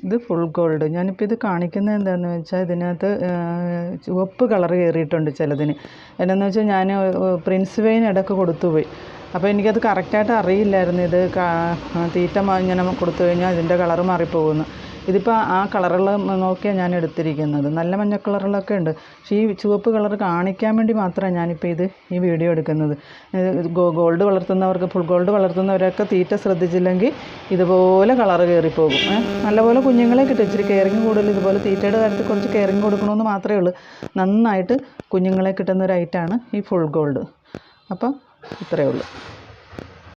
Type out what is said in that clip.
ഇത് full gold. ഞാനിപ്പോൾ ഇത് കാണിക്കുന്നത് എന്താണെന്ന് വെച്ചാൽ ഇതിനകത്ത് ചുവപ്പ് കളർ കയറിയിട്ടുണ്ട് ചിലതിന്. എന്നാന്ന് വെച്ചാൽ ഞാൻ പ്രിൻസ് വെയിൻ ഇടയ്ക്ക് കൊടുത്തുപോയി. അപ്പോൾ എനിക്കത് കറക്റ്റായിട്ട് അറിയില്ലായിരുന്നു ഇത് തീറ്റ ഇങ്ങനെ കൊടുത്തു കഴിഞ്ഞാൽ ഇതിൻ്റെ കളറ് മാറിപ്പോകുന്നു. ഇതിപ്പോൾ ആ കളറുള്ള നോക്കിയാണ് ഞാൻ എടുത്തിരിക്കുന്നത്. നല്ല മഞ്ഞ കളറുകളൊക്കെ ഉണ്ട്. പക്ഷേ ഈ ചുവപ്പ് കളർ കാണിക്കാൻ വേണ്ടി മാത്രമാണ് ഞാനിപ്പോൾ ഈ വീഡിയോ എടുക്കുന്നത്. ഗോൾഡ് വളർത്തുന്നവർക്ക്, ഫുൾ ഗോൾഡ് വളർത്തുന്നവരൊക്കെ തീറ്റ ശ്രദ്ധിച്ചില്ലെങ്കിൽ ഇതുപോലെ കളറ് കയറിപ്പോകും. നല്ലപോലെ കുഞ്ഞുങ്ങളെ കിട്ടും. ഇച്ചിരി കെയറിങ് കൂടുതൽ, ഇതുപോലെ തീറ്റയുടെ കാര്യത്തിൽ കുറച്ച് കെയറിങ് കൊടുക്കണമെന്ന് മാത്രമേ ഉള്ളൂ. നന്നായിട്ട് കുഞ്ഞുങ്ങളെ കിട്ടുന്ന ഒരു ഐറ്റമാണ് ഈ ഫുൾ ഗോൾഡ്. അപ്പം ഇത്രയേ ഉള്ളൂ.